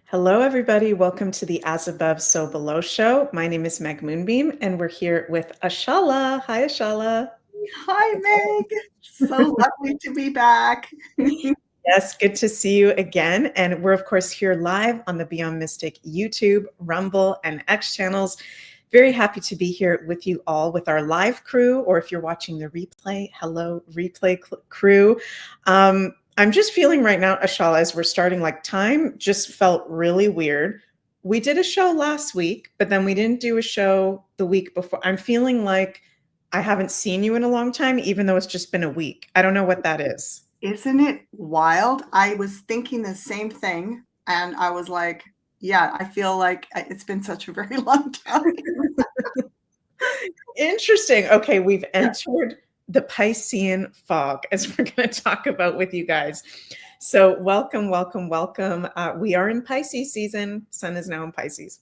Hello, everybody. Welcome to the As Above, So Below show. My name is Meg Moonbeam, and we're here with Ashala. Hi, Ashala. Hi, Meg. So lovely to be back. Yes, good to see you again. And we're, of course, here live on the Beyond Mystic YouTube, Rumble, and X channels. Very happy to be here with you all with our live crew, or if you're watching the replay, hello, replay crew. I'm just feeling right now, Ashala, as we're starting, like time just felt really weird. We did a show last week, but then we didn't do a show the week before. I'm feeling like I haven't seen you in a long time, even though it's just been a week. I don't know what that is. Isn't it wild? I was thinking the same thing, and I was like, yeah, I feel like it's been such a very long time. Interesting. Okay, we've Yeah. entered the Piscean fog, as we're going to talk about with you guys. So, welcome, welcome, welcome. We are in Pisces season. Sun is now in Pisces.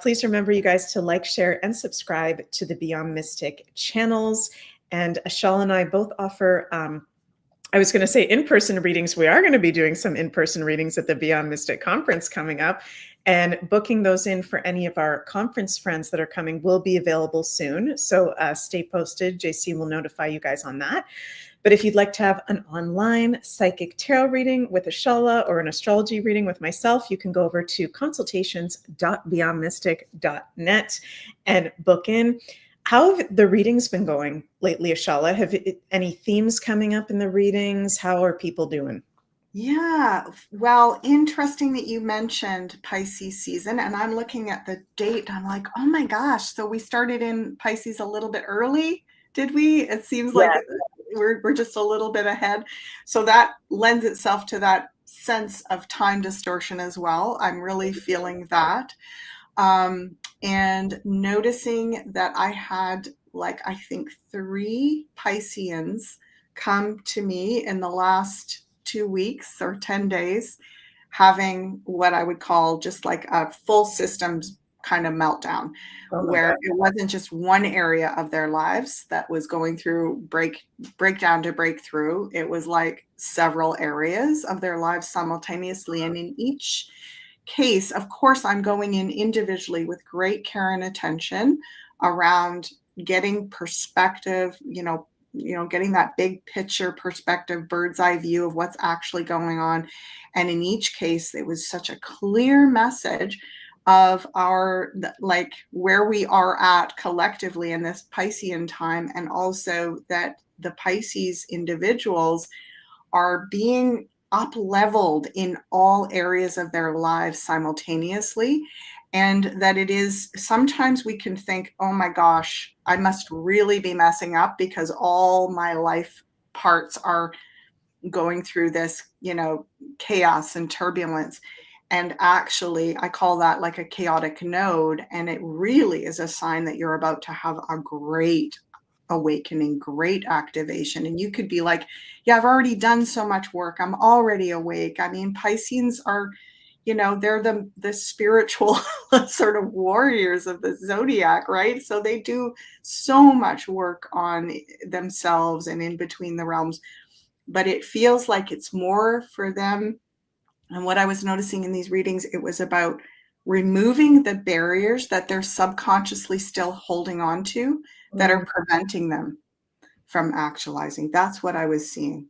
Please remember, you guys, to like, share, and subscribe to the Beyond Mystic channels. And Ashal and I both offer I was going to say in-person readings. We are going to be doing some in-person readings at the Beyond Mystic conference coming up, and booking those in for any of our conference friends that are coming will be available soon. So stay posted. JC will notify you guys on that. But if you'd like to have an online psychic tarot reading with Ashala or an astrology reading with myself, you can go over to consultations.beyondmystic.net and book in. How have the readings been going lately, Ashala? Have any themes coming up in the readings? How are people doing? Yeah, well, interesting that you mentioned Pisces season, and I'm looking at the date. I'm like, oh my gosh, so we started in Pisces a little bit early, did we? It seems like Yeah. we're just a little bit ahead. So that lends itself to that sense of time distortion as well. I'm really feeling that. And noticing that I had, like, I think 3 Pisceans come to me in the last 2 weeks or 10 days, having what I would call just like a full systems kind of meltdown, Oh my where God. it wasn't just one area of their lives that was going through breakdown to breakthrough. It was like several areas of their lives simultaneously. And in each case, of course, I'm going in individually with great care and attention around getting perspective, getting that big picture perspective, bird's eye view of what's actually going on. And in each case, it was such a clear message of our, like, where we are at collectively in this Piscean time, and also that the Pisces individuals are being up leveled in all areas of their lives simultaneously. And that it is, sometimes we can think, oh my gosh, I must really be messing up because all my life parts are going through this, chaos and turbulence. And actually, I call that like a chaotic node. And it really is a sign that you're about to have a great awakening, great activation. And you could be like, yeah, I've already done so much work. I'm already awake. I mean, Pisceans are, they're the spiritual sort of warriors of the zodiac, right? So they do so much work on themselves and in between the realms, but it feels like it's more for them. And what I was noticing in these readings, it was about removing the barriers that they're subconsciously still holding on to that are preventing them from actualizing. That's what I was seeing.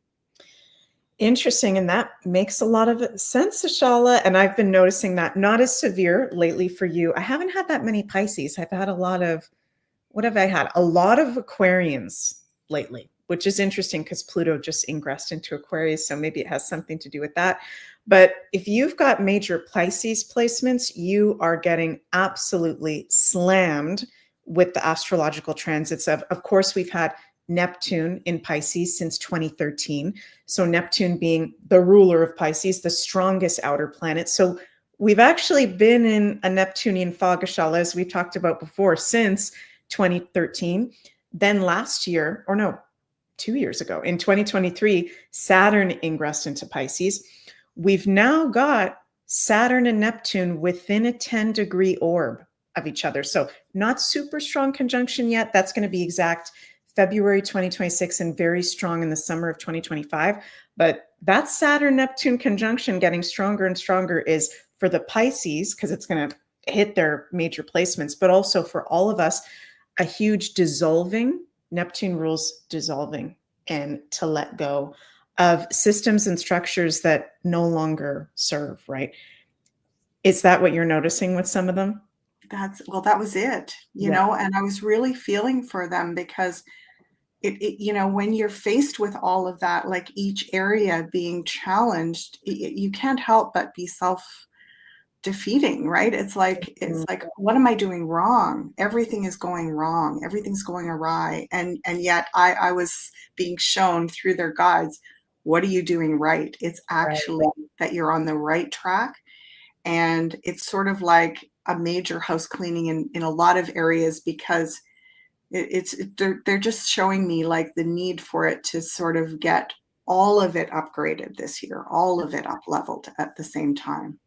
Interesting. And that makes a lot of sense, Ashala. And I've been noticing that not as severe lately for you. I haven't had that many Pisces. I've had a lot of, what have I had? A lot of Aquarians lately, which is interesting because Pluto just ingressed into Aquarius. So maybe it has something to do with that. But if you've got major Pisces placements, you are getting absolutely slammed with the astrological transits of course, we've had Neptune in Pisces since 2013. So Neptune being the ruler of Pisces, the strongest outer planet. So we've actually been in a Neptunian fog, Ashala, as we talked about before, since 2013. Then last year, or no, 2 years ago, in 2023, Saturn ingressed into Pisces. We've now got Saturn and Neptune within a 10-degree orb of each other. So not super strong conjunction yet. That's going to be exact February 2026 and very strong in the summer of 2025. But that Saturn-Neptune conjunction getting stronger and stronger is for the Pisces, because it's going to hit their major placements, but also for all of us, a huge dissolving. Neptune rules dissolving and to let go of systems and structures that no longer serve, right? Is that what you're noticing with some of them? That was it, Yeah. and I was really feeling for them because when you're faced with all of that, like each area being challenged, you can't help but be self-defeating, right? It's like, what am I doing wrong? Everything is going wrong. Everything's going awry. And yet I was being shown through their guides, what are you doing right? It's Right. actually that you're on the right track. And it's sort of like a major house cleaning in a lot of areas because they're just showing me like the need for it to sort of get all of it upgraded this year, all of it up leveled at the same time.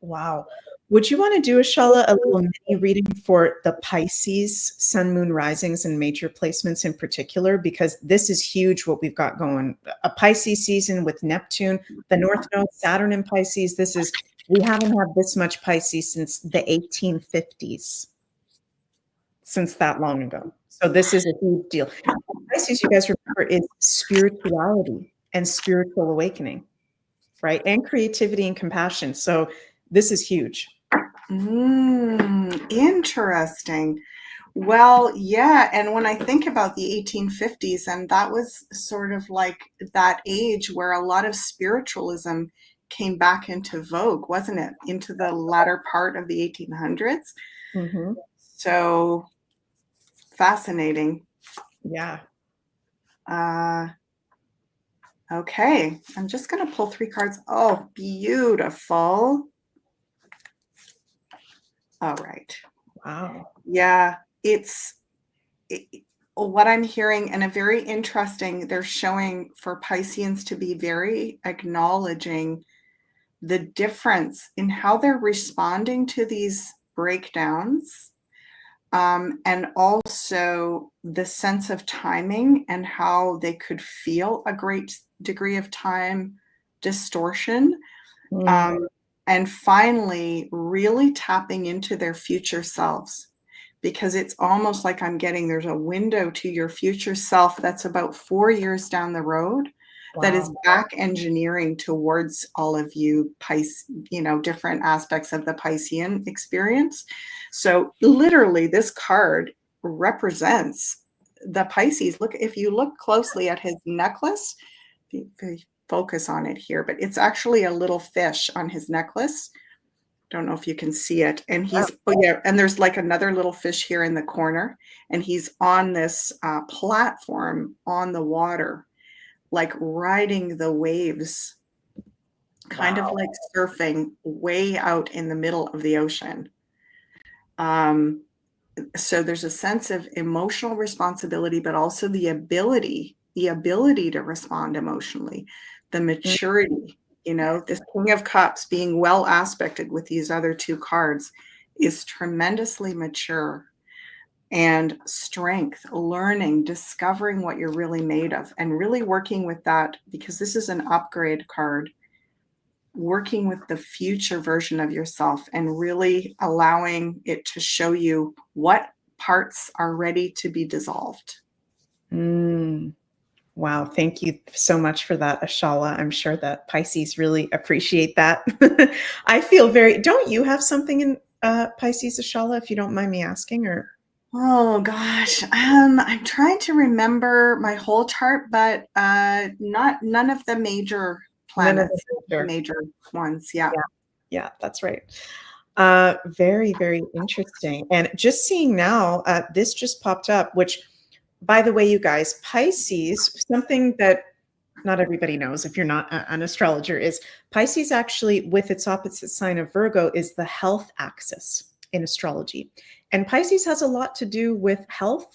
Wow. Would you want to do, Ashala, a little mini reading for the Pisces sun, moon, risings, and major placements in particular? Because this is huge what we've got going. A Pisces season with Neptune, the North Node, Saturn in Pisces. We haven't had this much Pisces since the 1850s, since that long ago. So this is a huge deal. Pisces, you guys remember, is spirituality and spiritual awakening, right? And creativity and compassion. So this is huge. Interesting. Well, yeah, and when I think about the 1850s, and that was sort of like that age where a lot of spiritualism came back into vogue, wasn't it? Into the latter part of the 1800s. Mm-hmm. So fascinating. Yeah. Okay, I'm just going to pull 3 cards. Oh, beautiful. All right. Wow. Yeah, what I'm hearing, and a very interesting, they're showing for Pisceans to be very acknowledging the difference in how they're responding to these breakdowns, and also the sense of timing and how they could feel a great degree of time distortion. Mm. And finally, really tapping into their future selves, because it's almost like I'm getting there's a window to your future self that's about 4 years down the road that is Wow. back engineering towards all of you different aspects of the Piscean experience. So literally this card represents the Pisces. Look, if you look closely at his necklace, focus on it here, but it's actually a little fish on his necklace. Don't know if you can see it. And and there's like another little fish here in the corner, and he's on this platform on the water, like riding the waves, kind of Wow. like surfing way out in the middle of the ocean. So there's a sense of emotional responsibility, but also the ability to respond emotionally, the maturity. This King of Cups being well aspected with these other 2 cards is tremendously mature, and strength, learning, discovering what you're really made of, and really working with that, because this is an upgrade card, working with the future version of yourself and really allowing it to show you what parts are ready to be dissolved. Mm. Wow. Thank you so much for that, Ashala. I'm sure that Pisces really appreciate that. I feel don't you have something in Pisces, Ashala, if you don't mind me asking, or? Oh gosh, I'm trying to remember my whole chart, but none of the major None of planets, the the major ones. Yeah. Yeah, that's right. Very, very interesting. And just seeing now, this just popped up, which, by the way, you guys, Pisces, something that not everybody knows if you're not an astrologer, is Pisces actually, with its opposite sign of Virgo, is the health axis in astrology. And Pisces has a lot to do with health,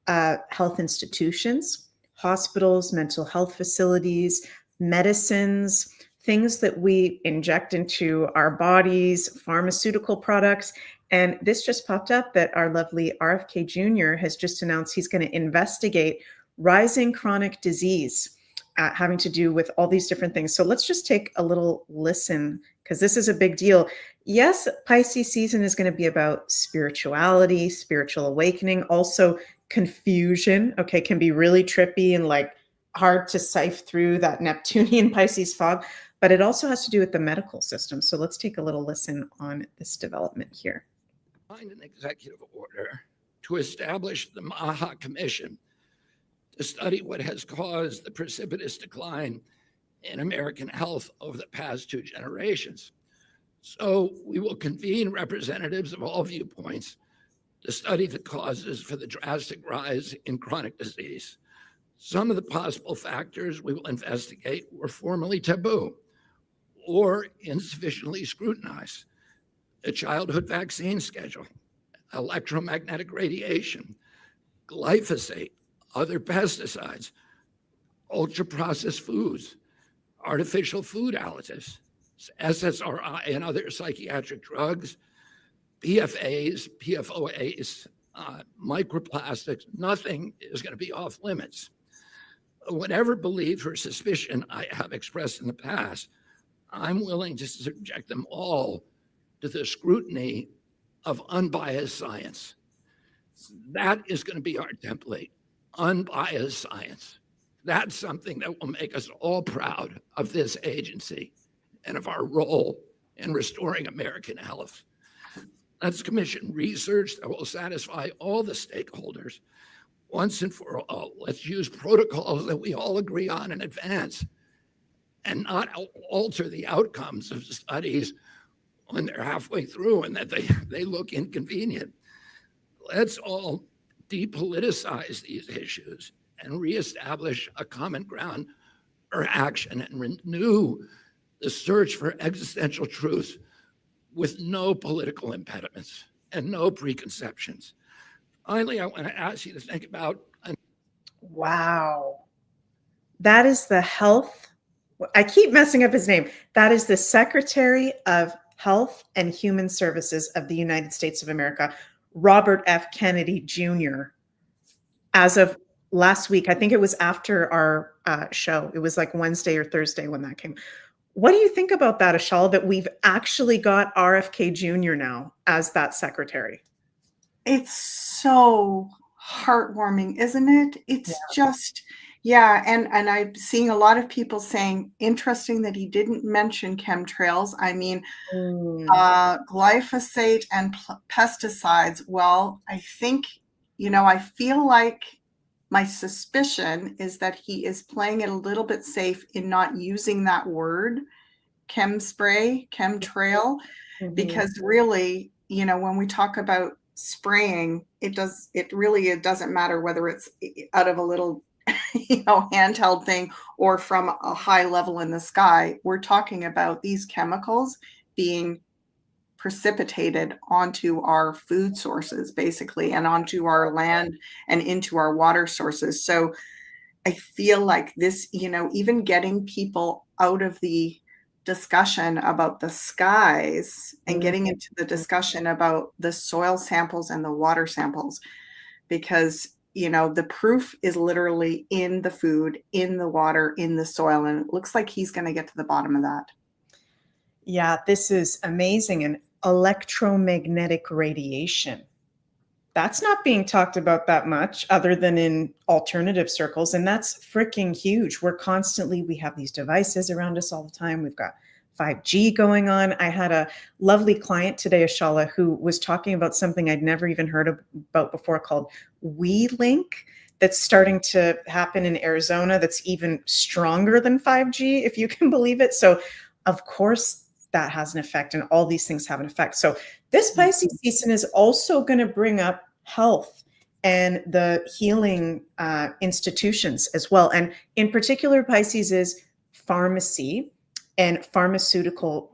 health institutions, hospitals, mental health facilities, medicines, things that we inject into our bodies, pharmaceutical products. And this just popped up that our lovely RFK Jr. has just announced he's going to investigate rising chronic disease having to do with all these different things. So let's just take a little listen, because this is a big deal. Yes, Pisces season is going to be about spirituality, spiritual awakening, also confusion. Okay, can be really trippy and like hard to sift through that Neptunian Pisces fog, but it also has to do with the medical system. So let's take a little listen on this development here. Find an executive order to establish the MAHA Commission to study what has caused the precipitous decline in American health over the past 2 generations. So we will convene representatives of all viewpoints to study the causes for the drastic rise in chronic disease. Some of the possible factors we will investigate were formerly taboo or insufficiently scrutinized. The childhood vaccine schedule, electromagnetic radiation, glyphosate, other pesticides, ultra-processed foods, artificial food additives, SSRI and other psychiatric drugs, PFAs, PFOAs, microplastics. Nothing is going to be off limits. Whatever belief or suspicion I have expressed in the past, I'm willing to subject them all to the scrutiny of unbiased science. That is going to be our template, unbiased science. That's something that will make us all proud of this agency and of our role in restoring American health. Let's commission research that will satisfy all the stakeholders once and for all. Let's use protocols that we all agree on in advance and not alter the outcomes of studies when they're halfway through and that they look inconvenient. Let's all depoliticize these issues and reestablish a common ground for action and renew the search for existential truth with no political impediments and no preconceptions. Finally, I want to ask you to think about. Wow. That is the health. I keep messing up his name. That is the Secretary of Health and Human Services of the United States of America, Robert F. Kennedy Jr. As of last week, I think it was after our show. It was like Wednesday or Thursday when that came. What do you think about that, Ashala, that we've actually got RFK Jr. now as that secretary? It's so heartwarming, isn't it? It's just, yeah. And I'm seeing a lot of people saying, interesting that he didn't mention chemtrails. I mean, glyphosate and pesticides. Well, I think, I feel like my suspicion is that he is playing it a little bit safe in not using that word, chem spray, chemtrail, because really, when we talk about spraying, it doesn't matter whether it's out of a little, handheld thing or from a high level in the sky. We're talking about these chemicals being precipitated onto our food sources, basically, and onto our land and into our water sources. So I feel like this, even getting people out of the discussion about the skies and getting into the discussion about the soil samples and the water samples, because, the proof is literally in the food, in the water, in the soil. And it looks like he's going to get to the bottom of that. Yeah, this is amazing. And electromagnetic radiation. That's not being talked about that much other than in alternative circles. And that's freaking huge. We have these devices around us all the time. We've got 5G going on. I had a lovely client today, Ashala, who was talking about something I'd never even heard about before called WeLink that's starting to happen in Arizona that's even stronger than 5G, if you can believe it. So, of course, that has an effect, and all these things have an effect. So this Pisces season is also going to bring up health and the healing institutions as well. And in particular, Pisces is pharmacy and pharmaceutical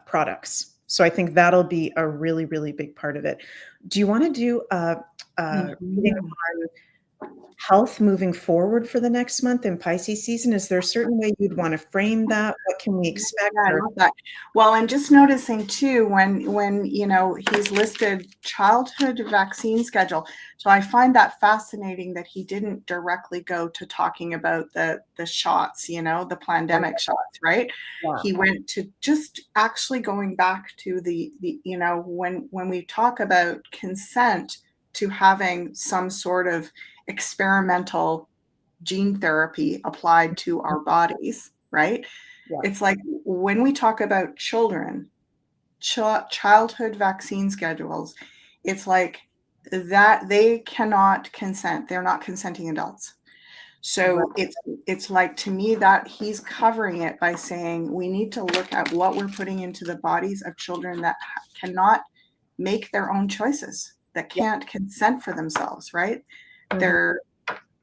products. So I think that'll be a really, really big part of it. Do you want to do a reading on health moving forward for the next month in Pisces season? Is there a certain way you'd want to frame that? What can we expect? Yeah, I love that. Well, I'm just noticing too when he's listed childhood vaccine schedule. So I find that fascinating that he didn't directly go to talking about the shots, the pandemic shots, right? Yeah. He went to just actually going back to the when we talk about consent to having some sort of experimental gene therapy applied to our bodies, right? Yeah. It's like when we talk about children, childhood vaccine schedules, it's like that they cannot consent. They're not consenting adults. So it's like, to me, that he's covering it by saying we need to look at what we're putting into the bodies of children that cannot make their own choices, that can't consent for themselves, right? Mhm.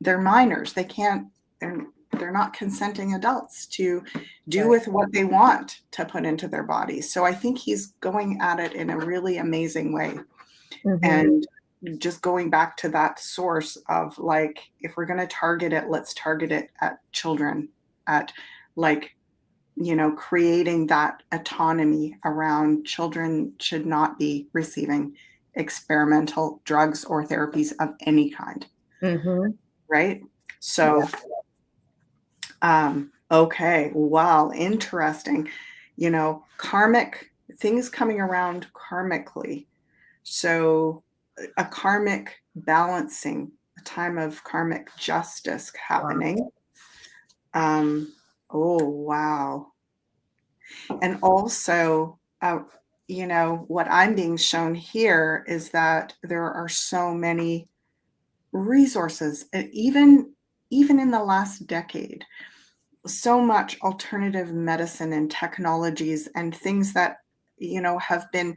They're minors. They're not consenting adults to do Right. with what they want to put into their bodies. So I think he's going at it in a really amazing way. Mhm. And just going back to that source of like, if we're going to target it, let's target it at children, at like, creating that autonomy around children should not be receiving experimental drugs or therapies of any kind. Mhm. Right? So, okay, wow, interesting. Karmic things coming around karmically. So, a karmic balancing, a time of karmic justice happening. Oh, wow. And also, what I'm being shown here is that there are so many resources, even in the last decade, so much alternative medicine and technologies and things that have been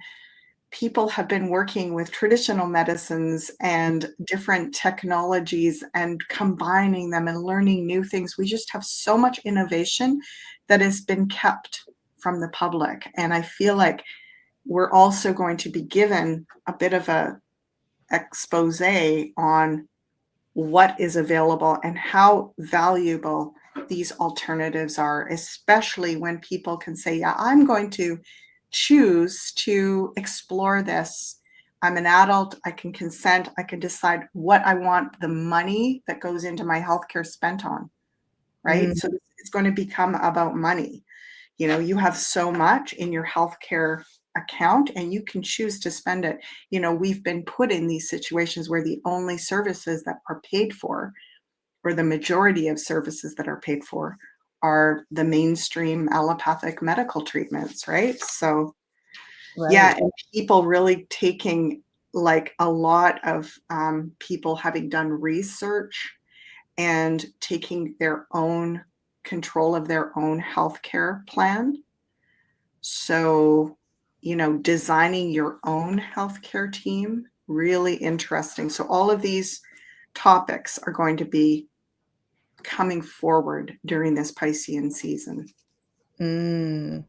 people have been working with traditional medicines and different technologies and combining them and learning new things. We just have so much innovation that has been kept from the public, and I feel like we're also going to be given a bit of a expose on what is available and how valuable these alternatives are, especially when people can say, yeah, I'm going to choose to explore this. I'm an adult, I can consent, I can decide what I want the money that goes into my healthcare spent on, right? Mm. So it's going to become about money. You have so much in your healthcare account and you can choose to spend it. We've been put in these situations where the only services that are paid for, or the majority of services that are paid for, are the mainstream allopathic medical treatments, right? So, yeah, Right. and people really taking, like, a lot of people having done research and taking their own control of their own healthcare plan. So, designing your own healthcare team, really interesting. So all of these topics are going to be coming forward during this Piscean season. Mm.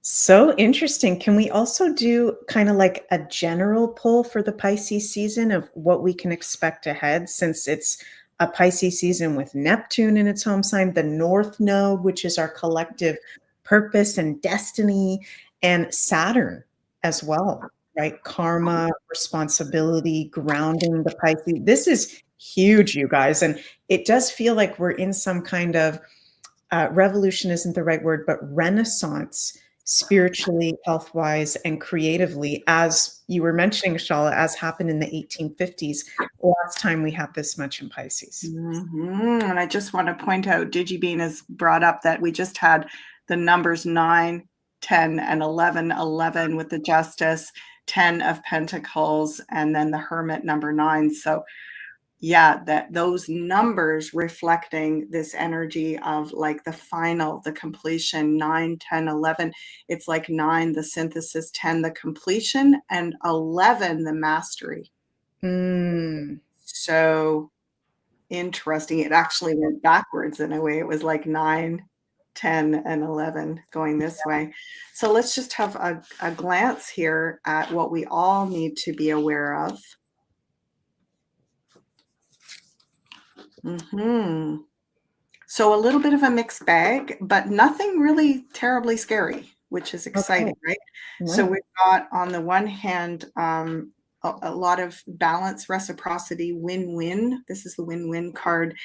So interesting. Can we also do kind of like a general poll for the Pisces season of what we can expect ahead, since it's a Pisces season with Neptune in its home sign, the North Node, which is our collective purpose and destiny, and Saturn as well, right? Karma, responsibility, grounding the Pisces. This is huge, you guys. And it does feel like we're in some kind of revolution isn't the right word, but renaissance spiritually, health wise, and creatively, as you were mentioning, Shala, as happened in the 1850s, last time we had this much in Pisces. And I just want to point out, DigiBean has brought up that we just had the numbers 9, 10, and 11, 11 with the Justice, 10 of Pentacles, and then the Hermit number 9. So yeah, that those numbers reflecting this energy of like the completion, 9, 10, 11. It's like 9, the synthesis, 10, the completion, and 11, the mastery. Mm. So interesting. It actually went backwards in a way. It was like 9, 10, and 11 going this way. So let's just have a glance here at what we all need to be aware of. Hmm. So a little bit of a mixed bag, but nothing really terribly scary, which is Okay. exciting, right? So Nice. we've got on the one hand a lot of balance, reciprocity, win-win. This is the win-win card,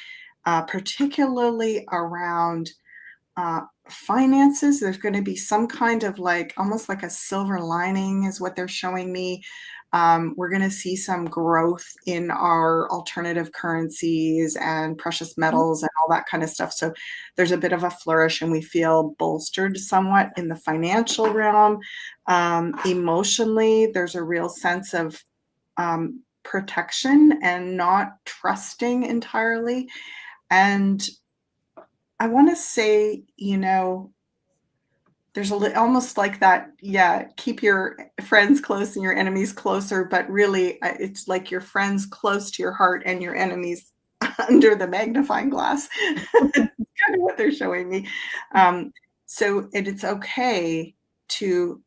particularly around finances. There's going to be some kind of like almost like a silver lining is what they're showing me. We're going to see some growth in our alternative currencies and precious metals and all that kind of stuff. So there's a bit of a flourish, and we feel bolstered somewhat in the financial realm. Emotionally, there's a real sense of protection and not trusting entirely. And I want to say, there's almost like that, yeah, keep your friends close and your enemies closer, but really it's like your friends close to your heart and your enemies under the magnifying glass. Kind of what they're showing me. So it's okay to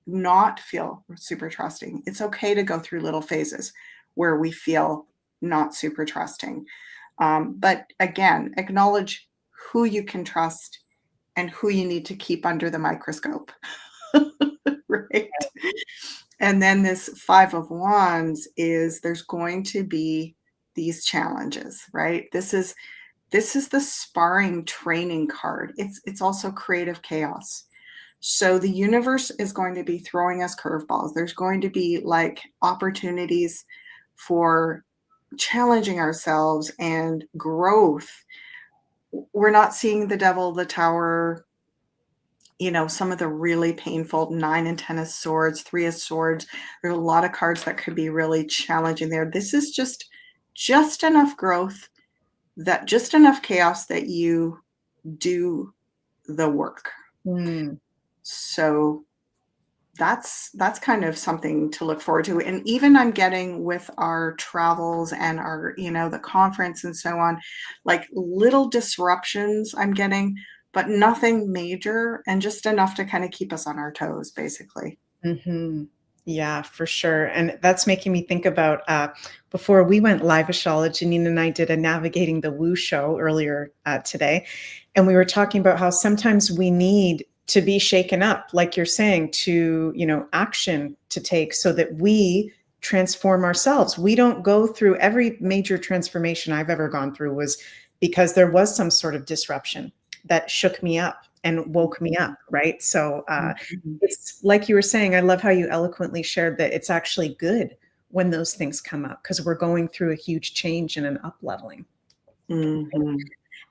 not feel super trusting. It's okay to go through little phases where we feel not super trusting. But again, acknowledge who you can trust and who you need to keep under the microscope. Right. And then this Five of Wands is there's going to be these challenges, right? This is the sparring training card. It's also creative chaos. So the universe is going to be throwing us curveballs. There's going to be like opportunities for challenging ourselves and growth. We're not seeing the devil, the tower, some of the really painful 9 and 10 of swords, 3 of swords. There's a lot of cards that could be really challenging there. This is just enough growth, that just enough chaos that you do the work. Mm. So that's kind of something to look forward to. And even I'm getting with our travels and our, the conference and so on, like little disruptions I'm getting, but nothing major, and just enough to kind of keep us on our toes, basically. Mm-hmm. Yeah, for sure. And that's making me think about before we went live, Ashala, Janine and I did a Navigating the Woo show earlier today. And we were talking about how sometimes we need to be shaken up, like you're saying, to, action to take so that we transform ourselves. We don't go through every major transformation I've ever gone through was because there was some sort of disruption that shook me up and woke me up, right? So it's like you were saying, I love how you eloquently shared that it's actually good when those things come up because we're going through a huge change and an up leveling. Mm-hmm.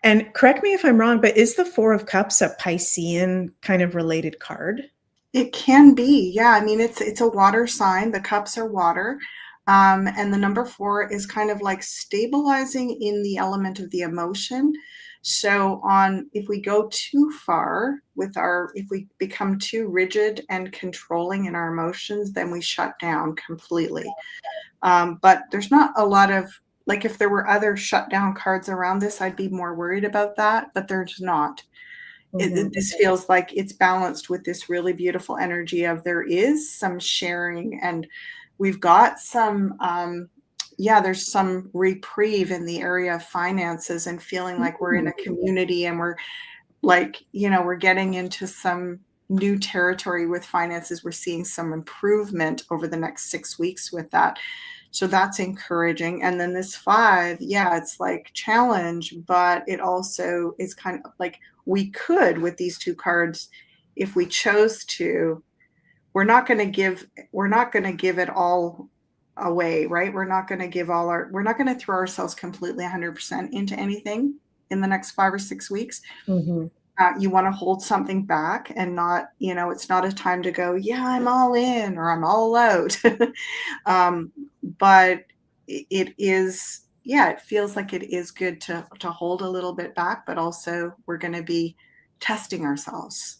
And correct me if I'm wrong, but is the Four of Cups a Piscean kind of related card? It can be, yeah. I mean, it's a water sign. The cups are water. And the number 4 is kind of like stabilizing in the element of the emotion. So if we go too far if we become too rigid and controlling in our emotions, then we shut down completely. But there's not a lot of, like, if there were other shutdown cards around this, I'd be more worried about that, but there's not. This feels like it's balanced with this really beautiful energy of there is some sharing, and we've got some there's some reprieve in the area of finances and feeling like we're in a community, and we're like, we're getting into some new territory with finances. We're seeing some improvement over the next 6 weeks with that. So that's encouraging. And then this 5, it's like challenge, but it also is kind of like we could, with these 2 cards, if we chose to, we're not going to give it all away, right? We're not going to throw ourselves completely 100% into anything in the next 5 or 6 weeks. Mm-hmm. You want to hold something back and not, it's not a time to go, yeah, I'm all in or I'm all out. But it is, it feels like it is good to hold a little bit back, but also we're going to be testing ourselves.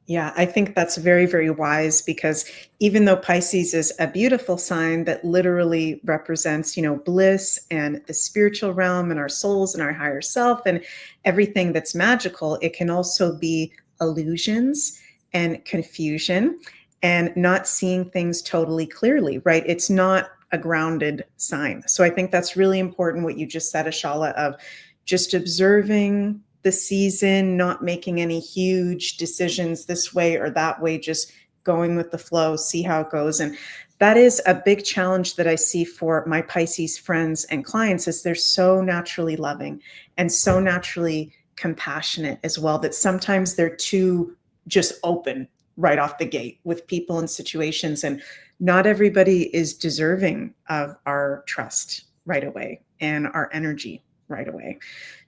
Yeah, I think that's very, very wise because even though Pisces is a beautiful sign that literally represents, bliss and the spiritual realm and our souls and our higher self and everything that's magical, it can also be illusions and confusion and not seeing things totally clearly, right? It's not a grounded sign. So I think that's really important what you just said, Ashala, of just observing the season, not making any huge decisions this way or that way, just going with the flow, see how it goes. And that is a big challenge that I see for my Pisces friends and clients, is they're so naturally loving and so naturally compassionate as well, that sometimes they're too just open right off the gate with people and situations. And not everybody is deserving of our trust right away and our energy right away.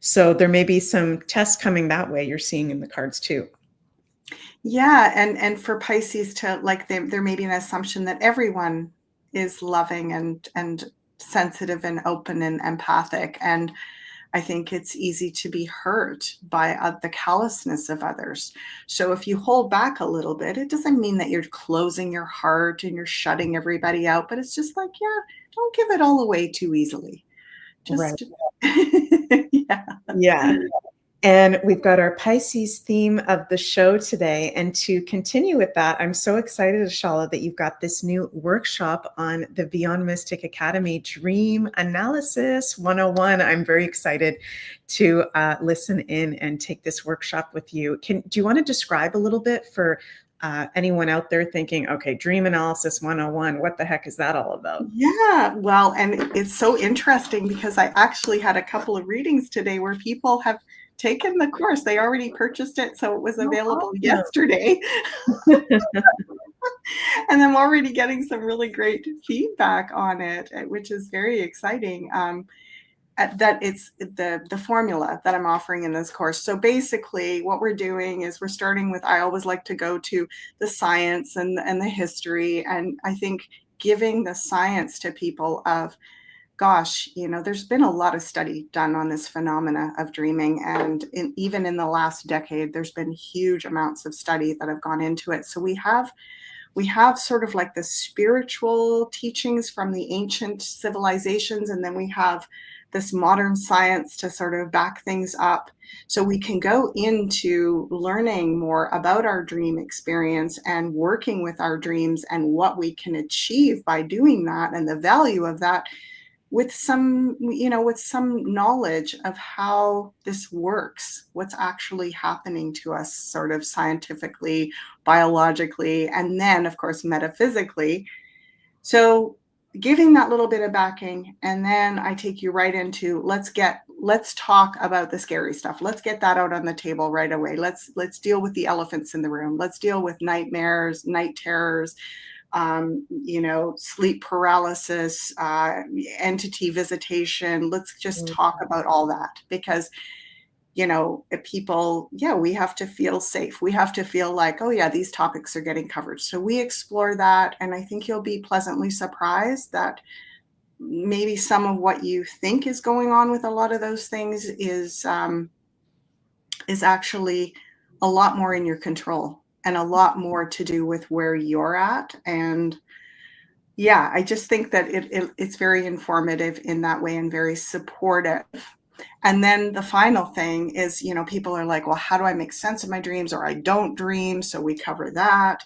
So there may be some tests coming that way, you're seeing in the cards too. Yeah, and for Pisces to like, there may be an assumption that everyone is loving and sensitive and open and empathic, and I think it's easy to be hurt by the callousness of others. So if you hold back a little bit, it doesn't mean that you're closing your heart and you're shutting everybody out, but it's just like, yeah, don't give it all away too easily. Right. Just yeah. Yeah. And we've got our Pisces theme of the show today. And to continue with that, I'm so excited, Ashala, that you've got this new workshop on the Beyond Mystic Academy Dream Analysis 101. I'm very excited to listen in and take this workshop with you. Do you want to describe a little bit for anyone out there thinking, okay, Dream Analysis 101, what the heck is that all about? Yeah, well, and it's so interesting because I actually had a couple of readings today where people have taken the course. They already purchased it, so it was available yesterday. And I'm already getting some really great feedback on it, which is very exciting. That it's the formula that I'm offering in this course. So basically what we're doing is we're starting with, I always like to go to the science and the history. And I think giving the science to people of, gosh, there's been a lot of study done on this phenomena of dreaming. And even in the last decade, there's been huge amounts of study that have gone into it. So we have sort of like the spiritual teachings from the ancient civilizations, and then we have this modern science to sort of back things up. So we can go into learning more about our dream experience and working with our dreams and what we can achieve by doing that and the value of that, with some knowledge of how this works, what's actually happening to us sort of scientifically, biologically, and then of course metaphysically. So giving that little bit of backing, and then I take you right into, let's talk about the scary stuff. Let's get that out on the table right away. Let's deal with the elephants in the room. Let's deal with nightmares, night terrors, sleep paralysis, entity visitation. Let's just talk about all that, because people, we have to feel safe. We have to feel like, oh yeah, these topics are getting covered. So we explore that. And I think you'll be pleasantly surprised that maybe some of what you think is going on with a lot of those things is actually a lot more in your control and a lot more to do with where you're at. And yeah, I just think that it's very informative in that way and very supportive. And then the final thing is, people are like, well, how do I make sense of my dreams? Or I don't dream. So we cover that.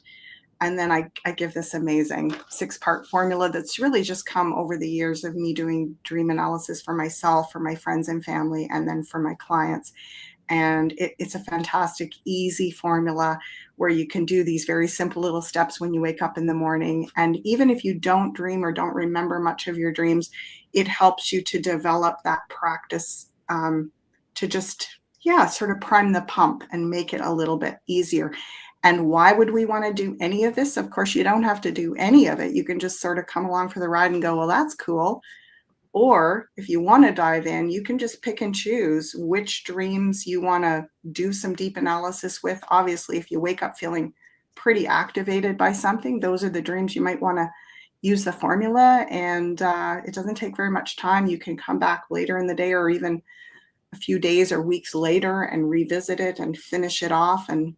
And then I give this amazing 6-part formula that's really just come over the years of me doing dream analysis for myself, for my friends and family, and then for my clients. And it's a fantastic, easy formula where you can do these very simple little steps when you wake up in the morning. And even if you don't dream or don't remember much of your dreams, it helps you to develop that practice to just, sort of prime the pump and make it a little bit easier. And why would we want to do any of this? Of course, you don't have to do any of it. You can just sort of come along for the ride and go, well, that's cool. Or if you want to dive in, you can just pick and choose which dreams you want to do some deep analysis with. Obviously, if you wake up feeling pretty activated by something, those are the dreams you might want to use the formula. And it doesn't take very much time. You can come back later in the day or even a few days or weeks later and revisit it and finish it off. And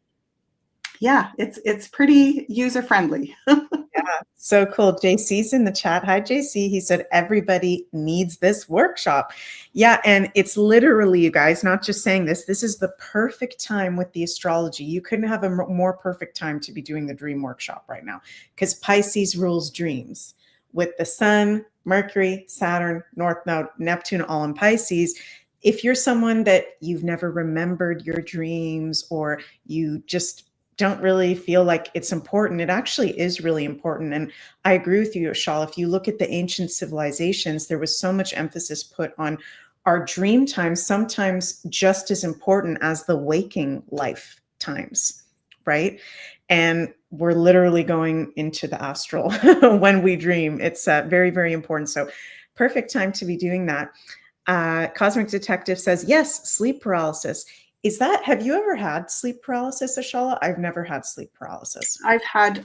yeah, it's pretty user friendly. Yeah, so cool. JC's in the chat. Hi, JC. He said, everybody needs this workshop. Yeah, and it's literally, you guys, not just saying this, this is the perfect time with the astrology. You couldn't have a more perfect time to be doing the dream workshop right now, because Pisces rules dreams. with the sun, Mercury, Saturn, North Node, Neptune, all in Pisces. If you're someone that you've never remembered your dreams, or you just don't really feel like it's important, it actually is really important. And I agree with you, Ashal. If you look at the ancient civilizations, there was so much emphasis put on our dream times, sometimes just as important as the waking life times, right? And we're literally going into the astral when we dream. It's very, very important. So perfect time to be doing that. Cosmic Detective says, yes, sleep paralysis. Have you ever had sleep paralysis, Ashala? I've never had sleep paralysis. I've had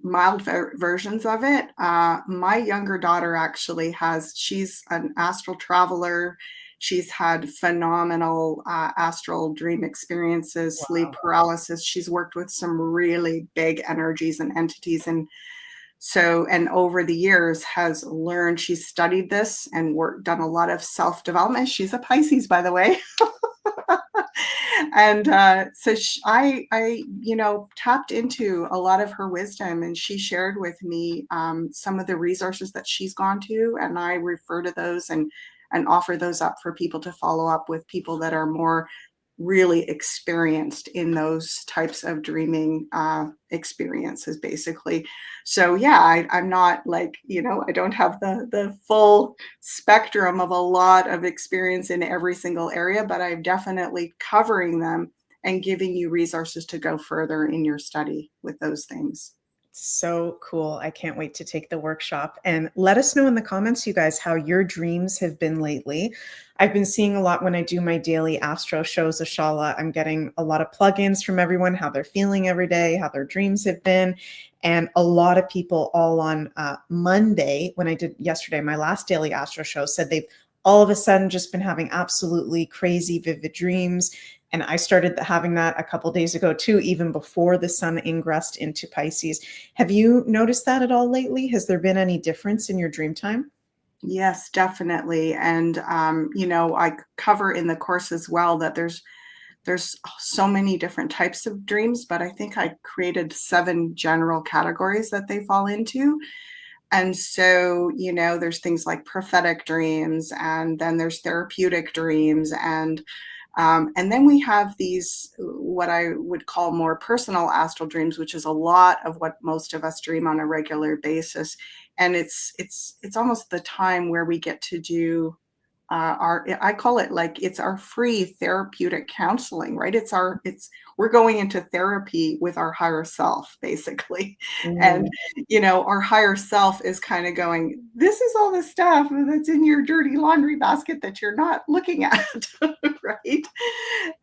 mild versions of it. My younger daughter actually she's an astral traveler. She's had phenomenal astral dream experiences, Wow. sleep paralysis. She's worked with some really big energies and entities. And over the years has learned, she's studied this and done a lot of self-development. She's a Pisces, by the way. And I tapped into a lot of her wisdom, and she shared with me some of the resources that she's gone to, and I refer to those and offer those up for people to follow up with, people that are more really experienced in those types of dreaming experiences, basically. So yeah, I'm not like, I don't have the full spectrum of a lot of experience in every single area, but I'm definitely covering them and giving you resources to go further in your study with those things. So cool. I can't wait to take the workshop. And let us know in the comments, you guys, how your dreams have been lately. I've been seeing a lot when I do my daily astro shows, Ashala. I'm getting a lot of plugins from everyone, how they're feeling every day, how their dreams have been. And a lot of people all on Monday, when I did yesterday, my last daily astro show, said they've all of a sudden just been having absolutely crazy, vivid dreams. And I started having that a couple of days ago too, even before the sun ingressed into Pisces. Have you noticed that at all lately? Has there been any difference in your dream time? Yes, definitely. And, I cover in the course as well that there's so many different types of dreams, but I think I created 7 general categories that they fall into. And so, there's things like prophetic dreams, and then there's therapeutic dreams, and then we have these, what I would call more personal astral dreams, which is a lot of what most of us dream on a regular basis. And it's almost the time where we get to do I call it like, it's our free therapeutic counseling, right? We're going into therapy with our higher self, basically. And, our higher self is kind of going, this is all the stuff that's in your dirty laundry basket that you're not looking at, right?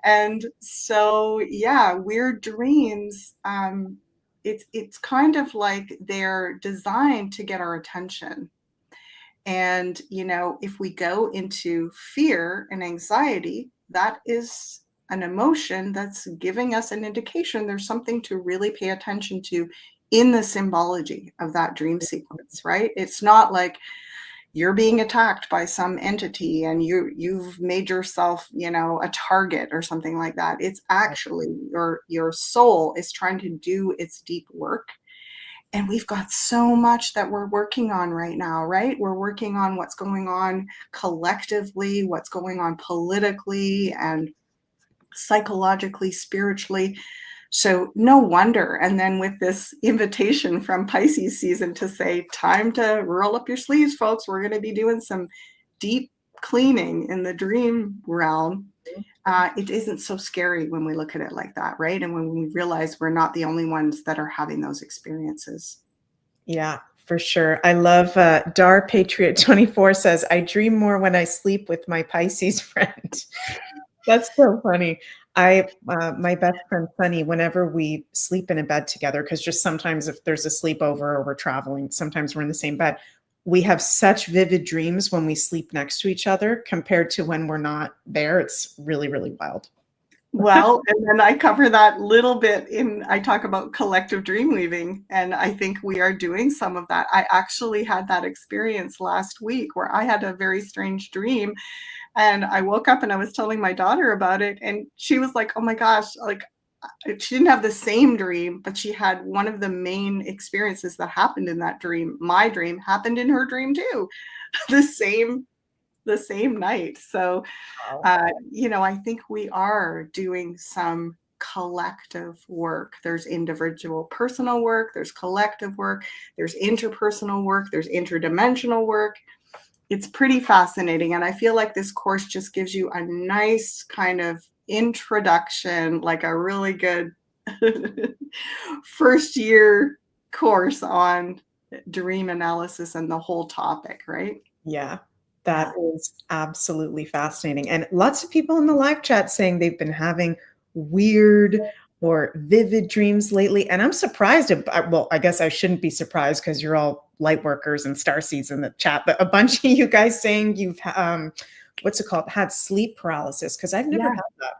And so, yeah, weird dreams, it's kind of like they're designed to get our attention. And, if we go into fear and anxiety, that is an emotion that's giving us an indication there's something to really pay attention to in the symbology of that dream sequence, right? It's not like you're being attacked by some entity and you've made yourself, a target or something like that. It's actually your soul is trying to do its deep work. And we've got so much that we're working on right now, right? We're working on what's going on collectively, what's going on politically and psychologically, spiritually. So no wonder. And then with this invitation from Pisces season to say, time to roll up your sleeves, folks, we're going to be doing some deep cleaning in the dream realm. It isn't so scary when we look at it like that, right? And when we realize we're not the only ones that are having those experiences. Yeah, for sure. I love Dar Patriot 24 says, I dream more when I sleep with my Pisces friend. That's so funny. My best friend Sunny, whenever we sleep in a bed together, because just sometimes if there's a sleepover or we're traveling, sometimes we're in the same bed. We have such vivid dreams when we sleep next to each other compared to when we're not there. It's really, really wild. Well, and then I cover that little bit I talk about collective dream weaving, and I think we are doing some of that. I actually had that experience last week where I had a very strange dream, and I woke up and I was telling my daughter about it, and she was like, oh my gosh, like she didn't have the same dream, but she had one of the main experiences that happened in that dream. My dream happened in her dream too, the same night. So, Wow. I think we are doing some collective work. There's individual personal work, there's collective work, there's interpersonal work, there's interdimensional work. It's pretty fascinating. And I feel like this course just gives you a nice kind of introduction, like a really good first year course on dream analysis and the whole topic, right? Yeah, that is absolutely fascinating. And lots of people in the live chat saying they've been having weird or vivid dreams lately. And I'm surprised. Well, I guess I shouldn't be surprised because you're all light workers and starseeds in the chat, but a bunch of you guys saying you've, what's it called, had sleep paralysis, because I've never Yeah. had that.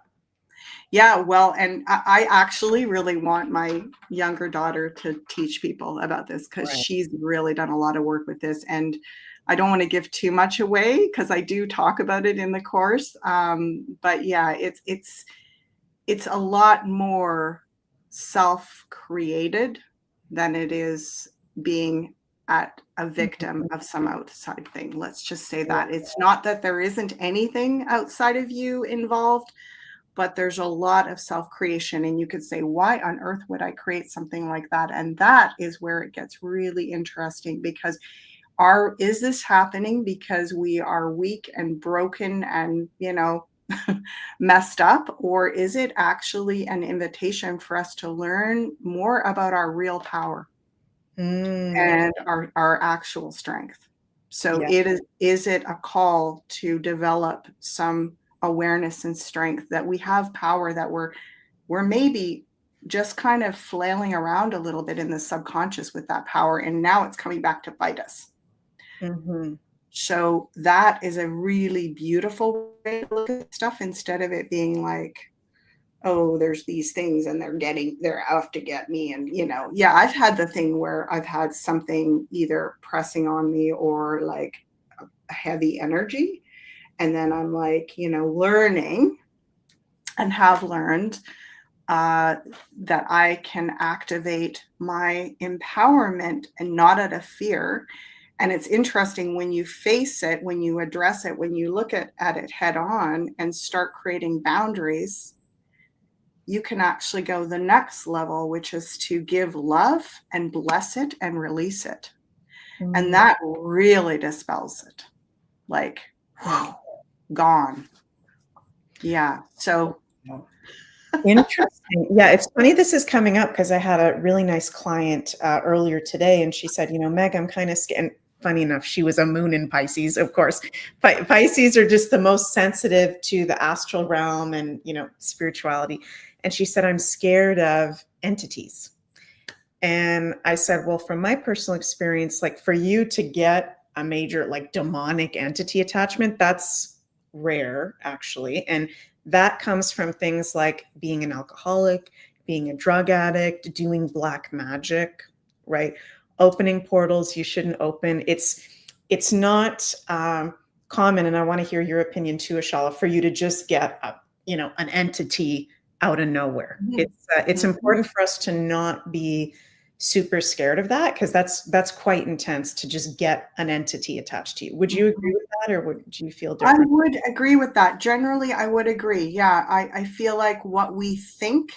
Yeah, well, and I actually really want my younger daughter to teach people about this because Right. she's really done a lot of work with this. And I don't want to give too much away because I do talk about it in the course. But yeah, it's a lot more self-created than it is being at a victim of some outside thing. Let's just say that. It's not that there isn't anything outside of you involved, but there's a lot of self-creation. And you could say, why on earth would I create something like that? And that is where it gets really interesting, because is this happening because we are weak and broken and, messed up? Or is it actually an invitation for us to learn more about our real power and our actual strength? So Yeah. is it a call to develop some awareness and strength that we have power, that we're maybe just kind of flailing around a little bit in the subconscious with that power, and now it's coming back to bite us. Mm-hmm. So that is a really beautiful way to look at stuff, instead of it being like, oh, there's these things and they're out to get me. And, yeah, I've had the thing where I've had something either pressing on me or like a heavy energy. And then I'm like, learning and have learned that I can activate my empowerment and not out of fear. And it's interesting when you face it, when you address it, when you look at it head on and start creating boundaries, you can actually go the next level, which is to give love and bless it and release it. Mm-hmm. And that really dispels it. Like, whew, gone. Yeah. So interesting. Yeah, it's funny this is coming up because I had a really nice client earlier today, and she said, Meg, I'm kind of scared. And funny enough, she was a moon in Pisces, of course. But Pisces are just the most sensitive to the astral realm and, spirituality. And she said, I'm scared of entities. And I said, well, from my personal experience, like for you to get a major like demonic entity attachment, that's rare actually. And that comes from things like being an alcoholic, being a drug addict, doing black magic, right? Opening portals you shouldn't open. It's not common, and I want to hear your opinion too, Ashala, for you to just get an entity out of nowhere. It's important for us to not be super scared of that, because that's quite intense to just get an entity attached to you. Would you agree with that, or would you feel different? I would agree with that. Generally, I would agree. Yeah, I feel like what we think,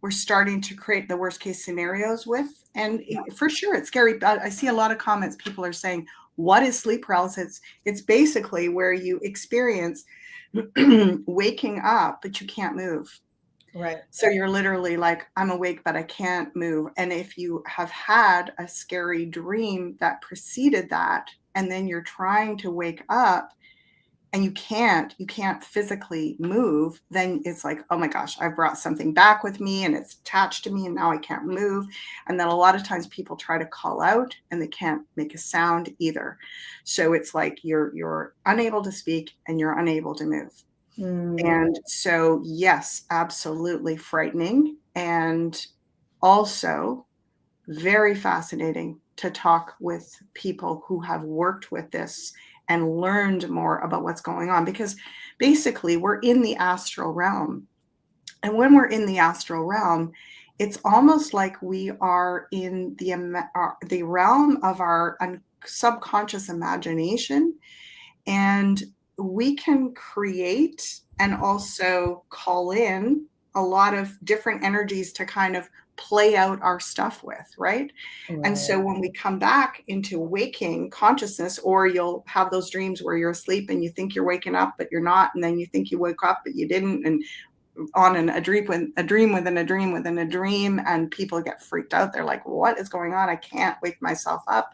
we're starting to create the worst case scenarios with. And for sure, it's scary. I see a lot of comments. People are saying, what is sleep paralysis? It's basically where you experience waking up, but you can't move. Right. So you're literally like, I'm awake, but I can't move. And if you have had a scary dream that preceded that, and then you're trying to wake up and you can't physically move, then it's like, oh my gosh, I brought something back with me and it's attached to me and now I can't move. And then a lot of times people try to call out and they can't make a sound either. So it's like you're unable to speak and you're unable to move. And so, yes, absolutely frightening, and also very fascinating to talk with people who have worked with this and learned more about what's going on, because basically we're in the astral realm. And when we're in the astral realm, it's almost like we are in the realm of our subconscious imagination, and we can create and also call in a lot of different energies to kind of play out our stuff with, right? And so when we come back into waking consciousness, or you'll have those dreams where you're asleep and you think you're waking up, but you're not, and then you think you woke up, but you didn't, and a dream within a dream within a dream, and people get freaked out. They're like, what is going on? I can't wake myself up.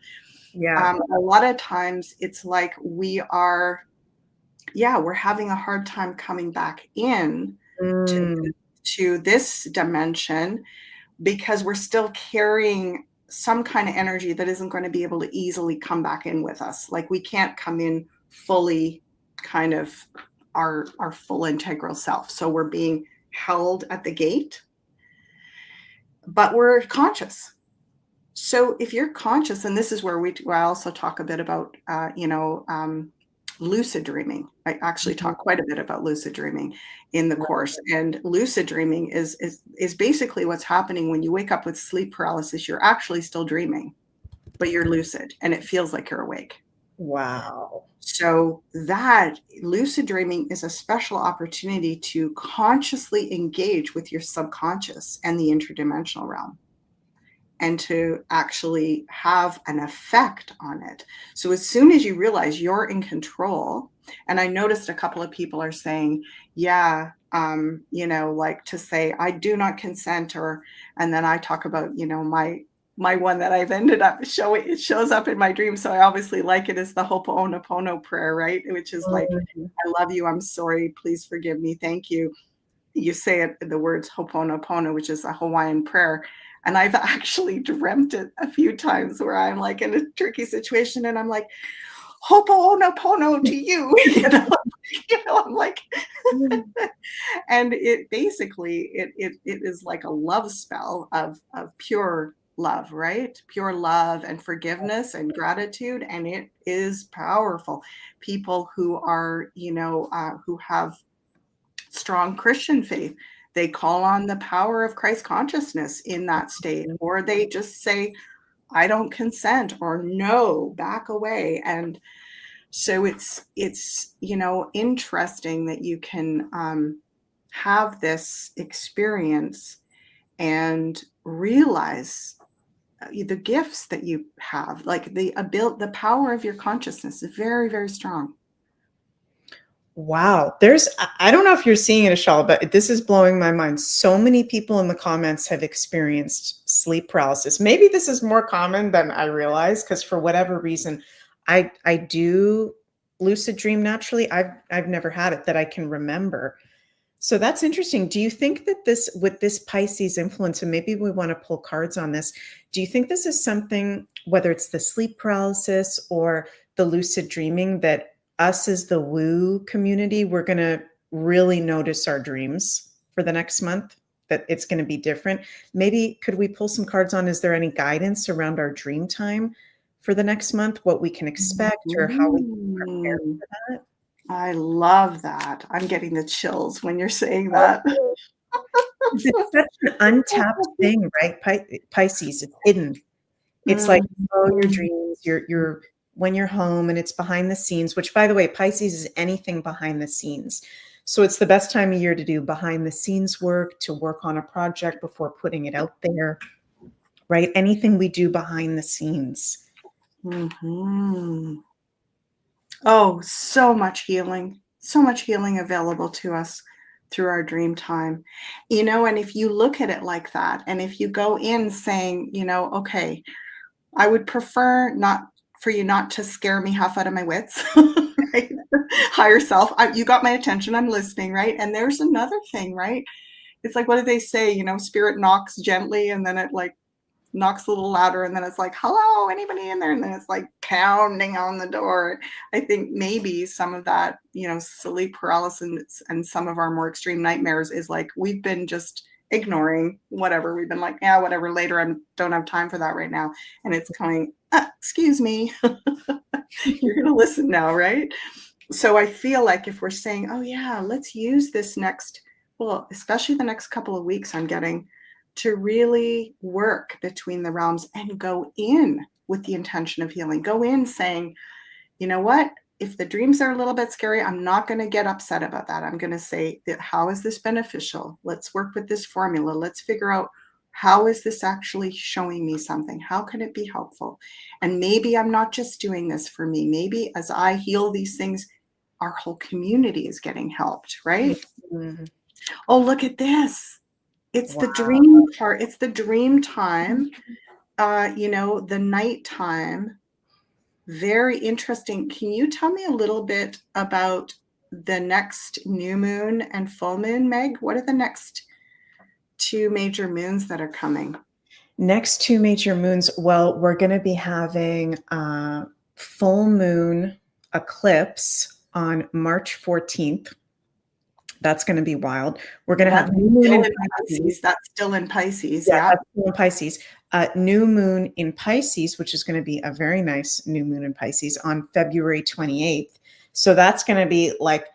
Yeah. A lot of times it's like we're having a hard time coming back in to this dimension, because we're still carrying some kind of energy that isn't going to be able to easily come back in with us. Like, we can't come in fully kind of our full integral self. So we're being held at the gate, but we're conscious. So if you're conscious, and this is where I also talk a bit about, lucid dreaming. I actually talk quite a bit about lucid dreaming in the course. And lucid dreaming is basically what's happening when you wake up with sleep paralysis. You're actually still dreaming, but you're lucid, and it feels like you're awake. Wow. So that lucid dreaming is a special opportunity to consciously engage with your subconscious and the interdimensional realm, and to actually have an effect on it. So as soon as you realize you're in control, and I noticed a couple of people are saying, like to say, I do not consent, and then I talk about, my one that I've ended up it shows up in my dream. So I obviously like it, is the Ho'oponopono prayer, right? Which is like, I love you, I'm sorry, please forgive me, thank you. You say it, the words Ho'oponopono, which is a Hawaiian prayer. And I've actually dreamt it a few times where I'm like in a tricky situation, and I'm like, Ho'oponopono to you. I'm like, and it basically, it is like a love spell of pure love, right? Pure love and forgiveness and gratitude. And it is powerful. People who are, who have strong Christian faith, they call on the power of Christ consciousness in that state, or they just say, I don't consent, or no, back away. And so it's interesting that you can have this experience and realize the gifts that you have, like the power of your consciousness is very, very strong. Wow. I don't know if you're seeing it, Ashala, but this is blowing my mind. So many people in the comments have experienced sleep paralysis. Maybe this is more common than I realize, because for whatever reason, I do lucid dream naturally. I've never had it that I can remember. So that's interesting. Do you think that with this Pisces influence, and maybe we want to pull cards on this, do you think this is something, whether it's the sleep paralysis or the lucid dreaming, that us as the woo community, we're going to really notice our dreams for the next month, that it's going to be different? Maybe could we pull some cards on, is there any guidance around our dream time for the next month, what we can expect or how we can prepare for that? I love that. I'm getting the chills when you're saying that. It's such an untapped thing, right? Pisces, it's hidden. It's like, your dreams, you're when you're home, and it's behind the scenes, which, by the way, Pisces is anything behind the scenes. So it's the best time of year to do behind the scenes work, to work on a project before putting it out there, right? Anything we do behind the scenes. Oh, so much healing available to us through our dream time. And if you look at it like that, and if you go in saying, okay, I would prefer not for you not to scare me half out of my wits, right? Higher self, you got my attention, I'm listening, right? And there's another thing, right? It's like, what do they say? Spirit knocks gently, and then it like knocks a little louder, and then it's like, hello, anybody in there? And then it's like pounding on the door. I think maybe some of that, sleep paralysis and some of our more extreme nightmares is like, we've been just ignoring whatever. We've been like, yeah, whatever, later, I don't have time for that right now. And it's coming, excuse me, you're going to listen now, right? So I feel like if we're saying, oh yeah, let's use this next, people, especially the next couple of weeks, I'm getting to really work between the realms and go in with the intention of healing. Go in saying, you know what? If the dreams are a little bit scary, I'm not going to get upset about that. I'm going to say, how is this beneficial? Let's work with this formula. Let's figure out, how is this actually showing me something? How can it be helpful? And maybe I'm not just doing this for me. Maybe as I heal these things, our whole community is getting helped, right? Mhm. Oh, look at this. It's the Wow. dream part. It's the dream time, the nighttime. Very interesting. Can you tell me a little bit about the next new moon and full moon, Meg? What are the next two major moons that are coming? Next two major moons. Well, we're going to be having a full moon eclipse on March 14th. That's going to be wild. We're going to have That's new moon still in in Pisces. Pisces. That's still in Pisces. Yeah, Yeah. that's still in Pisces. New moon in Pisces, which is going to be a very nice new moon in Pisces on February 28th. So that's going to be like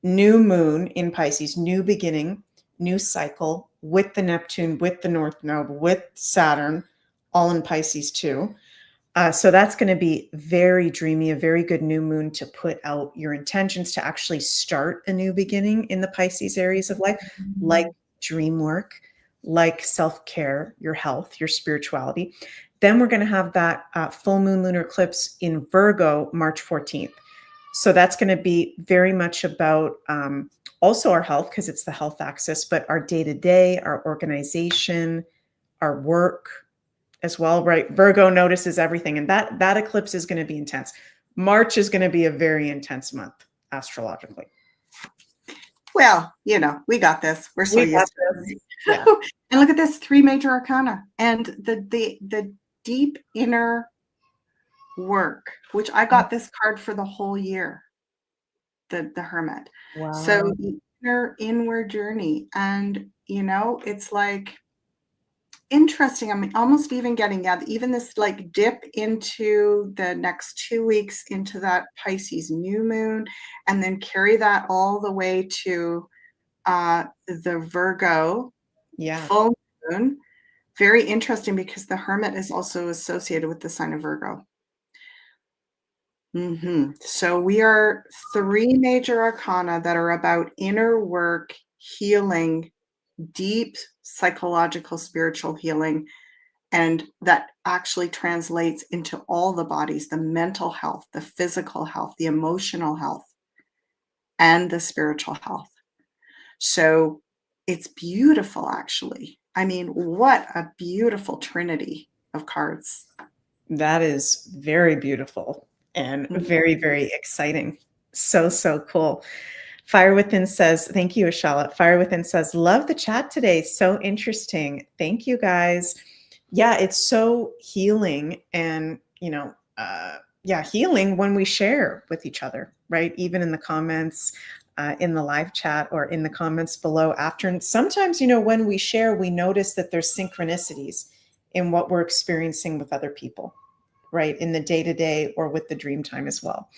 new moon in Pisces, new beginning, new cycle with the Neptune, with the North Node, with Saturn, all in Pisces too. So that's going to be very dreamy, a very good new moon to put out your intentions to actually start a new beginning in the Pisces areas of life, like dream work, like self-care, your health, your spirituality. Then we're going to have that full moon lunar eclipse in Virgo, March 14th. So that's going to be very much about also our health, because it's the health axis, but our day-to-day, our organization, our work as well, right? Virgo notices everything, and that eclipse is going to be intense. March is going to be a very intense month astrologically. Well, we got this. We're so We got used to this. it. Yeah. And look at this, 3 major arcana and the deep inner work, which I got this card for the whole year, the Hermit. Wow. So the inward journey, and it's like interesting. I'm almost even getting even this like dip into the next 2 weeks into that Pisces new moon, and then carry that all the way to the Virgo full moon. Very interesting, because the Hermit is also associated with the sign of Virgo. So we are 3 major arcana that are about inner work, healing, deep psychological, spiritual healing, and that actually translates into all the bodies, the mental health, the physical health, the emotional health, and the spiritual health. So it's beautiful, actually. I mean, what a beautiful trinity of cards. That is very beautiful and very, very exciting. So, so cool. Fire Within says, thank you, Ashala. Fire Within says, love the chat today. So interesting. Thank you, guys. Yeah, it's so healing, and, healing when we share with each other, right? Even in the comments, in the live chat, or in the comments below after. And sometimes, when we share, we notice that there's synchronicities in what we're experiencing with other people, right? In the day-to-day or with the dream time as well.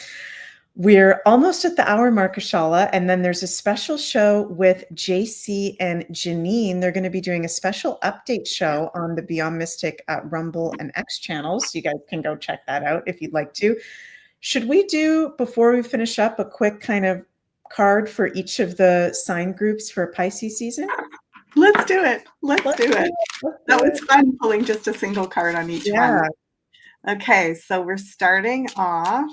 We're almost at the hour mark, Ashala, and then there's a special show with JC and Janine. They're going to be doing a special update show on the Beyond Mystic Rumble and X channels. You guys can go check that out if you'd like to. Should we do, before we finish up, a quick kind of card for each of the sign groups for Pisces season? Let's do it. Let's do it. That was fun pulling just a single card on each one. Okay, so we're starting off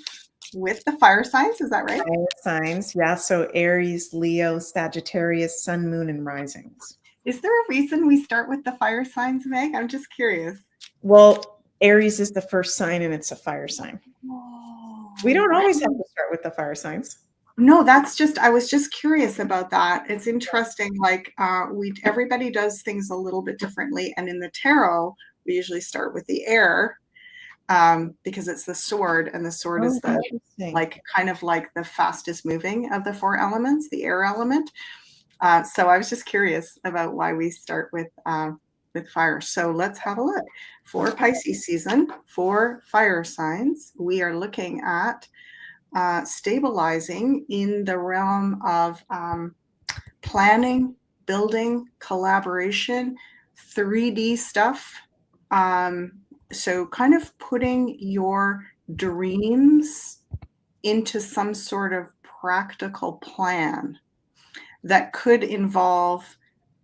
with the fire signs. Is that right? Fire signs, yeah. So Aries, Leo, Sagittarius, Sun, Moon, and risings. Is there a reason we start with the fire signs, Meg? I'm just curious. Well, Aries is the first sign, and it's a fire sign. We don't always have to start with the fire signs. No, I was just curious about that. It's interesting. Like everybody does things a little bit differently. And in the tarot, we usually start with the air, because it's the sword, and the sword is kind of like the fastest moving of the 4 elements, the air element. So I was just curious about why we start with fire. So let's have a look. For Pisces season, for fire signs, we are looking at stabilizing in the realm of planning, building, collaboration, 3D stuff. So kind of putting your dreams into some sort of practical plan that could involve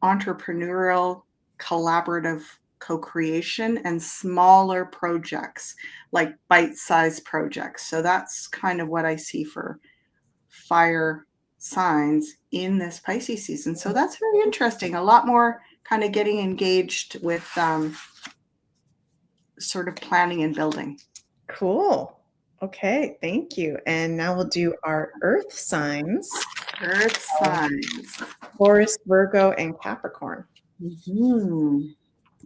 entrepreneurial, collaborative co-creation and smaller projects, like bite-sized projects. So that's kind of what I see for fire signs in this Pisces season. So that's very interesting. A lot more kind of getting engaged with sort of planning and building. Cool. Okay, thank you. And now we'll do our earth signs. Earth signs. Taurus, Virgo, and Capricorn. Mm-hmm.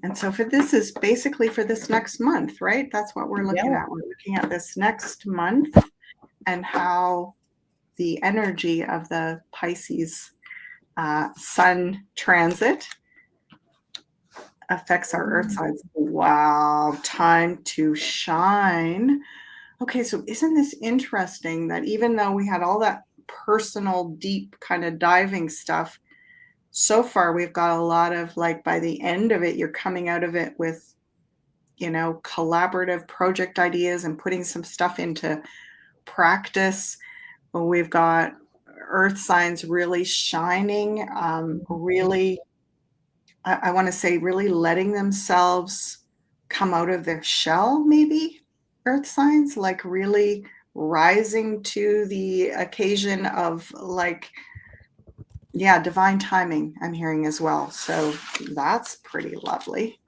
And so for this is basically for this next month, right? That's what we're looking at. We're looking at this next month and how the energy of the Pisces sun transit affects our earth signs. Wow, time to shine. Okay, so isn't this interesting that even though we had all that personal, deep kind of diving stuff, so far we've got a lot of, like, by the end of it, you're coming out of it with, you know, collaborative project ideas and putting some stuff into practice. We've got earth signs really shining, really, I want to say, really letting themselves come out of their shell, maybe, earth signs, like really rising to the occasion of, like, yeah, divine timing, I'm hearing as well. So that's pretty lovely.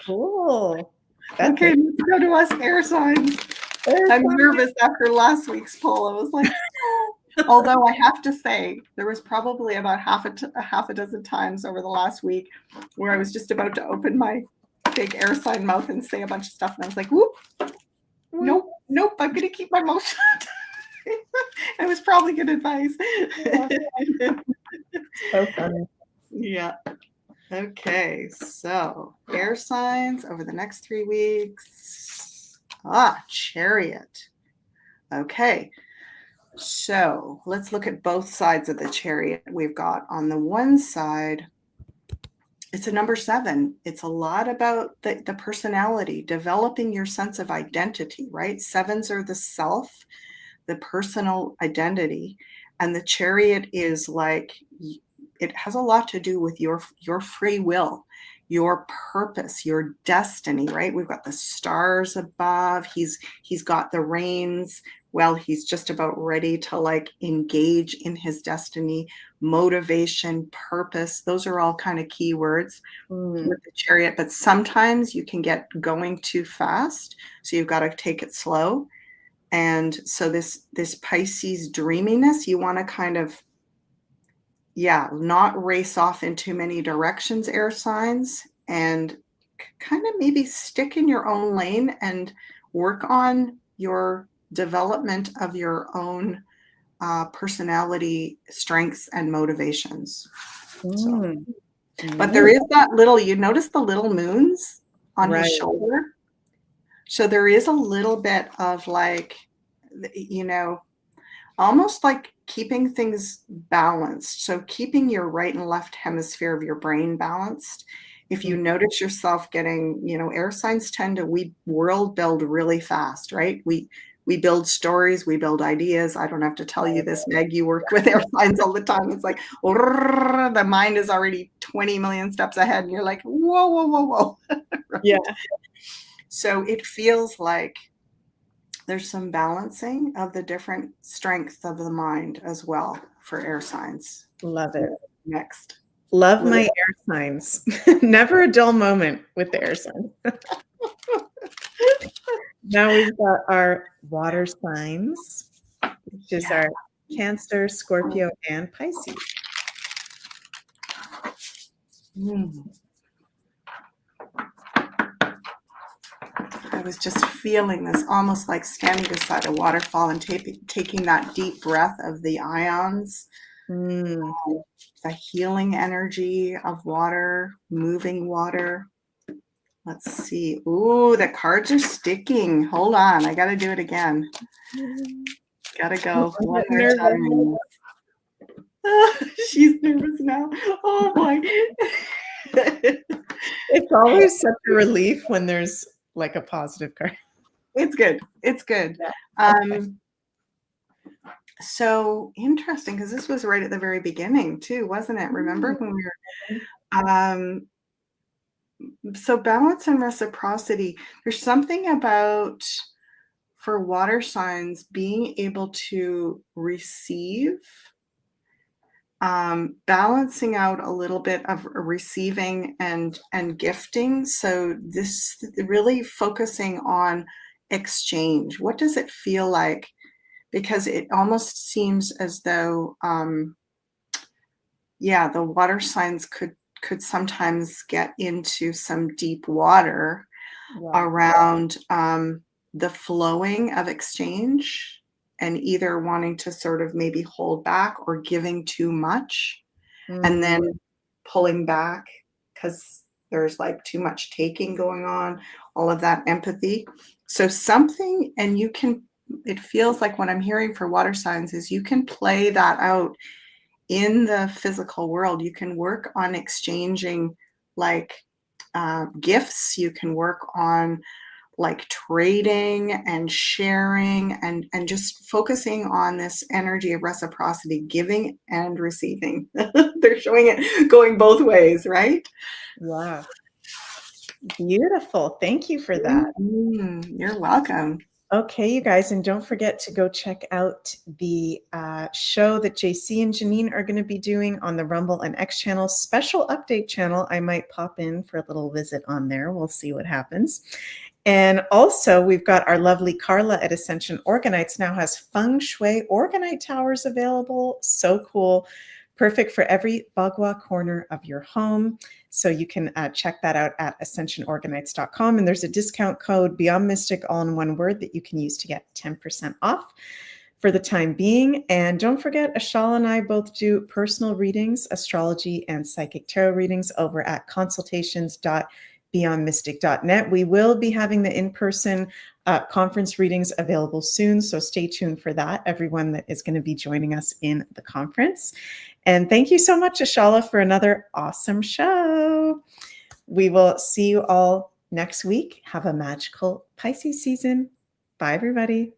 Cool. Okay, let's go to us air signs. I'm nervous after last week's poll. I was like, although I have to say, there was probably about half a dozen times over the last week where I was just about to open my big air sign mouth and say a bunch of stuff. And I was like, whoop, nope, I'm going to keep my mouth shut. It was probably good advice. So funny. Yeah. Okay, so air signs over the next 3 weeks. Chariot. Okay, so let's look at both sides of the chariot. We've got on the one side, it's a number 7. It's a lot about the personality, developing your sense of identity, right? 7s are the self, the personal identity, and the chariot is like, it has a lot to do with your free will, your purpose, your destiny, right? We've got the stars above. He's got the reins. Well, he's just about ready to, like, engage in his destiny, motivation, purpose. Those are all kind of key words with the chariot, but sometimes you can get going too fast. So you've got to take it slow. And so this Pisces dreaminess, you want to kind of, not race off in too many directions, air signs, and kind of maybe stick in your own lane and work on your development of your own personality, strengths, and motivations. So, but there is that little, you notice the little moons on his shoulder. So there is a little bit of, like, you know, almost like keeping things balanced. So keeping your right and left hemisphere of your brain balanced. If you notice yourself getting, you know, air signs tend to, we world build really fast, right? We build stories, we build ideas. I don't have to tell you this, Meg, you work with air signs all the time. It's like, the mind is already 20 million steps ahead. And you're like, whoa. Right? Yeah. So it feels like there's some balancing of the different strengths of the mind as well for air signs. Love it. Next. Love my air signs. Never a dull moment with the air signs. Now we've got our water signs, which is our Cancer, Scorpio, and Pisces. I was just feeling this, almost like standing beside a waterfall and taking that deep breath of the ions, the healing energy of water, moving water. Let's see. Ooh, the cards are sticking. Hold on. I got to do it again. Got to go one more time. She's nervous now. Oh boy. It's always such a relief when there's like a positive card. It's good. It's good. Yeah. Okay. So interesting, because this was right at the very beginning too, wasn't it? Remember when we were so balance and reciprocity. There's something about, for water signs, being able to receive, balancing out a little bit of receiving and gifting. So this really focusing on exchange. What does it feel like? Because it almost seems as though, yeah, the water signs could sometimes get into some deep water around the flowing of exchange, and either wanting to sort of maybe hold back or giving too much, and then pulling back because there's like too much taking going on, all of that empathy. So something, and you can, it feels like what I'm hearing for water signs is you can play that out in the physical world. You can work on exchanging like gifts. You can work on like trading and sharing, and just focusing on this energy of reciprocity, giving and receiving. They're showing it going both ways, right? Yeah. Beautiful. Thank you for that. You're welcome. Okay, you guys, and don't forget to go check out the show that JC and Janine are going to be doing on the Rumble and X channel, special update channel. I might pop in for a little visit on there. We'll see what happens. And also, we've got our lovely Carla at Ascension Organites now has feng shui organite towers available. So cool. Perfect for every bagua corner of your home. So you can check that out at ascensionorganites.com. And there's a discount code Beyond Mystic, all in one word, that you can use to get 10% off for the time being. And don't forget, Ashala and I both do personal readings, astrology and psychic tarot readings over at consultations.beyondmystic.net. We will be having the in-person conference readings available soon. So stay tuned for that, everyone that is going to be joining us in the conference. And thank you so much, Ashala, for another awesome show. We will see you all next week. Have a magical Pisces season. Bye, everybody.